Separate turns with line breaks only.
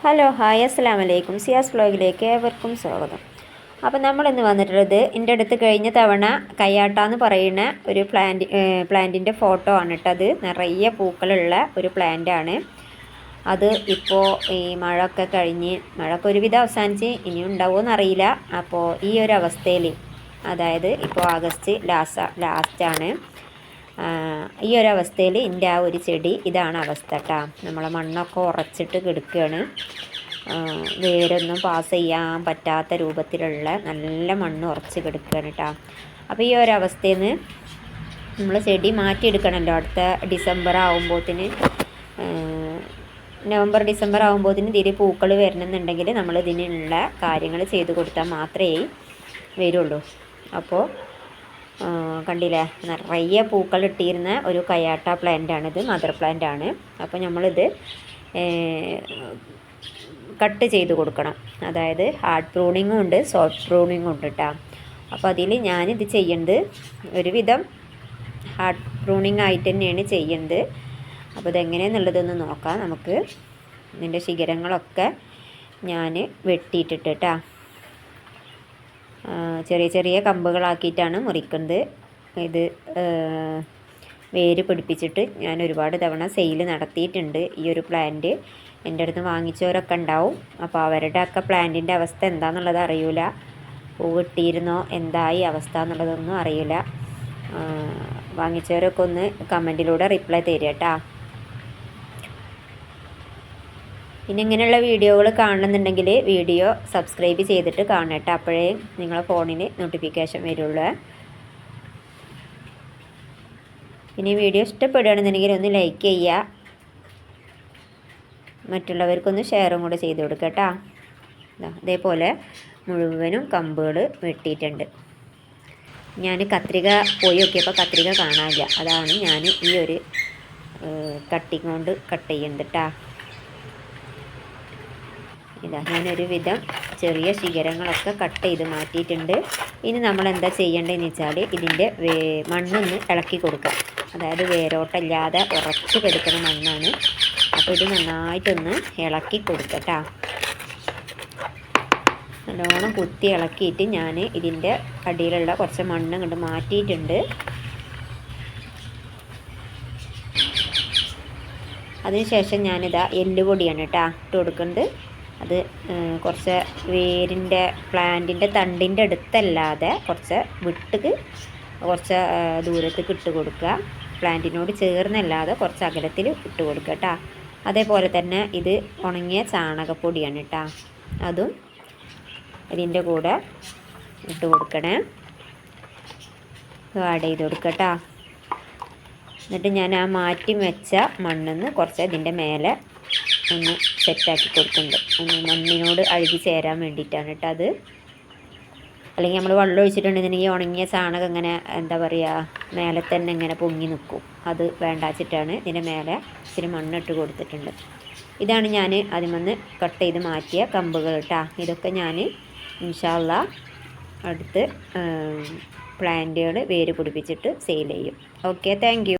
Hello hi അസ്സലാമു അലൈക്കും. സിയാസ് വ്ലോഗിലേക്ക് ഏവർക്കും സ്വാഗതം. അപ്പോൾ നമ്മളിന്ന് വന്നിട്ടുള്ളത് എൻ്റെ അടുത്ത് കഴിഞ്ഞ തവണ കയ്യാട്ടാന്ന് പറയുന്ന ഒരു പ്ലാന്റിൻ്റെ ഫോട്ടോ ആണ് ഇട്ടത്. നിറയെ പൂക്കളുള്ള ഒരു പ്ലാന്റാണ് അത്. ഇപ്പോൾ ഈ മഴയൊക്കെ കഴിഞ്ഞ് മഴയൊക്കെ ഒരുവിധം അവസാനിച്ച് ഇനി ഉണ്ടാവുമോ അറിയില്ല. അപ്പോൾ ഈ ഒരു അവസ്ഥയിൽ, അതായത് ഇപ്പോൾ ആഗസ്റ്റ് ലാസ്റ്റാണ്, ഈ ഒരു അവസ്ഥയിൽ എൻ്റെ ആ ഒരു ചെടി ഇതാണ് അവസ്ഥ കേട്ടോ. നമ്മളെ മണ്ണൊക്കെ ഉറച്ചിട്ട് കിടക്കുകയാണ്. വേരൊന്നും പാസ് ചെയ്യാൻ പറ്റാത്ത രൂപത്തിലുള്ള നല്ല മണ്ണ് ഉറച്ച് കിടക്കുകയാണ് കേട്ടോ. അപ്പോൾ ഈ ഒരു അവസ്ഥയിൽ നിന്ന് നമ്മൾ ചെടി മാറ്റിയെടുക്കണമല്ലോ. അടുത്ത ഡിസംബർ ആകുമ്പോഴത്തിന്, നവംബർ ഡിസംബർ ആകുമ്പോഴത്തിന് ഇതിൽ പൂക്കൾ വരണമെന്നുണ്ടെങ്കിൽ നമ്മൾ ഇതിനുള്ള കാര്യങ്ങൾ ചെയ്ത് കൊടുത്താൽ മാത്രമേ വരുള്ളൂ. അപ്പോൾ കണ്ടില്ലേ, നിറയെ പൂക്കൾ ഇട്ടിരുന്ന ഒരു കയ്യാട്ട പ്ലാന്റാണിത്, മദർ പ്ലാന്റാണ്. അപ്പോൾ നമ്മളിത് കട്ട് ചെയ്ത് കൊടുക്കണം. അതായത് ഹാർഡ് പ്രൂണിങ്ങും ഉണ്ട്, സോഫ്റ്റ് പ്രൂണിങ്ങും ഉണ്ട് കേട്ടോ. അപ്പോൾ അതിൽ ഞാനിത് ചെയ്യുന്നത് ഒരുവിധം ഹാർഡ് പ്രൂണിങ് ആയിട്ട് തന്നെയാണ് ചെയ്യുന്നത്. അപ്പോൾ ഇതെങ്ങനെയാണെന്നുള്ളതൊന്ന് നോക്കാം നമുക്ക്. ഇതിൻ്റെ ശിഖരങ്ങളൊക്കെ ഞാൻ വെട്ടിയിട്ടിട്ട് കേട്ടോ, ചെറിയ ചെറിയ കമ്പുകളാക്കിയിട്ടാണ് മുറിക്കുന്നത്. ഇത് വേര് പിടിപ്പിച്ചിട്ട് ഞാൻ ഒരുപാട് തവണ സെയിൽ നടത്തിയിട്ടുണ്ട്. ഈ ഒരു പ്ലാന്റ് എൻ്റെ അടുത്ത് വാങ്ങിച്ചവരൊക്കെ ഉണ്ടാവും. അപ്പോൾ അവരുടെയൊക്കെ പ്ലാന്റിൻ്റെ അവസ്ഥ എന്താണെന്നുള്ളത് അറിയില്ല. പൂവിട്ടിരുന്നോ എന്തായി അവസ്ഥ എന്നുള്ളതൊന്നും അറിയില്ല. വാങ്ങിച്ചവരൊക്കെ ഒന്ന് കമൻറ്റിലൂടെ റിപ്ലൈ തരിക കേട്ടോ. പിന്നെ ഇങ്ങനെയുള്ള വീഡിയോകൾ കാണണമെന്നുണ്ടെങ്കിൽ വീഡിയോ സബ്സ്ക്രൈബ് ചെയ്തിട്ട് കാണട്ടെ. അപ്പോഴേ നിങ്ങളെ ഫോണിൽ നോട്ടിഫിക്കേഷൻ വരുള്ളൂ. പിന്നെ വീഡിയോ ഇഷ്ടപ്പെടുകയാണെന്നുണ്ടെങ്കിൽ ഒന്ന് ലൈക്ക് ചെയ്യുക, മറ്റുള്ളവർക്കൊന്ന് ഷെയറും കൂടെ ചെയ്ത് കൊടുക്കുക കേട്ടോ. അതേപോലെ മുഴുവനും കമ്പുകൾ വെട്ടിയിട്ടുണ്ട്. ഞാൻ കത്രിക പോയി നോക്കിയപ്പോൾ കത്രിക കാണാനില്ല. അതാണ് ഞാൻ ഈ ഒരു കട്ടിങ് കൊണ്ട് കട്ട് ചെയ്യുന്നത് കേട്ടോ. ഇതാ ഞാനൊരു വിധം ചെറിയ ശിഖരങ്ങളൊക്കെ കട്ട് ചെയ്ത് മാറ്റിയിട്ടുണ്ട്. ഇനി നമ്മൾ എന്താ ചെയ്യേണ്ടതെന്ന് വെച്ചാൽ ഇതിൻ്റെ മണ്ണൊന്ന് ഇളക്കി കൊടുക്കുക. അതായത് വേരോട്ടമില്ലാതെ ഉറച്ച് കിടക്കുന്ന മണ്ണാണ്. അപ്പോൾ ഇത് നന്നായിട്ടൊന്ന് ഇളക്കി കൊടുക്കട്ടോ. നല്ലോണം കുത്തി ഇളക്കിയിട്ട് ഞാൻ ഇതിൻ്റെ അടിയിലുള്ള കുറച്ച് മണ്ണ് ഇങ്ങോട്ട് മാറ്റിയിട്ടുണ്ട്. അതിനുശേഷം ഞാനിതാ എല്ലുപൊടിയാണ് കേട്ടോ ഇട്ട് കൊടുക്കുന്നത്. അത് കുറച്ച് വേരിൻ്റെ പ്ലാന്റിൻ്റെ തണ്ടിൻ്റെ അടുത്തല്ലാതെ കുറച്ച് വിട്ട് കുറച്ച് ദൂരത്തേക്ക് ഇട്ട് കൊടുക്കുക. പ്ലാന്റിനോട് ചേർന്നല്ലാതെ കുറച്ച് അകലത്തിൽ ഇട്ട് കൊടുക്കുക കേട്ടോ. അതേപോലെ തന്നെ ഇത് ഉണങ്ങിയ ചാണകപ്പൊടിയാണ് കേട്ടോ, അതും ഇതിൻ്റെ കൂടെ ഇട്ട് കൊടുക്കണേ. ആഡ് ചെയ്ത് കൊടുക്കുക കേട്ടോ. എന്നിട്ട് ഞാൻ ആ മാറ്റി വെച്ച മണ്ണിന്ന് കുറച്ച് ഇതിൻ്റെ മേലെ ഒന്ന് സെറ്റാക്കി കൊടുക്കുന്നുണ്ട്. ഒന്ന് മണ്ണിനോട് അഴുകി ചേരാൻ വേണ്ടിയിട്ടാണ് കേട്ടോ അത്. അല്ലെങ്കിൽ നമ്മൾ വെള്ളം ഒഴിച്ചിട്ടുണ്ടെന്നുണ്ടെങ്കിൽ ഉണങ്ങിയ ചാണകം ഇങ്ങനെ എന്താ പറയുക മേലെ തന്നെ ഇങ്ങനെ പൊങ്ങി നിൽക്കും. അത് വേണ്ടാച്ചിട്ടാണ് ഇതിൻ്റെ മേലെ ഇച്ചിരി മണ്ണിട്ട് കൊടുത്തിട്ടുണ്ട്. ഇതാണ് ഞാൻ അതിൽ കട്ട് ചെയ്ത് മാറ്റിയ കമ്പുകൾ കേട്ടോ. ഇതൊക്കെ ഞാൻ ഇൻഷാ അല്ലാഹ് അടുത്ത് പ്ലാന്റുകൾ വേര് പിടിപ്പിച്ചിട്ട് സെയിൽ ചെയ്യും. Okay, thank you.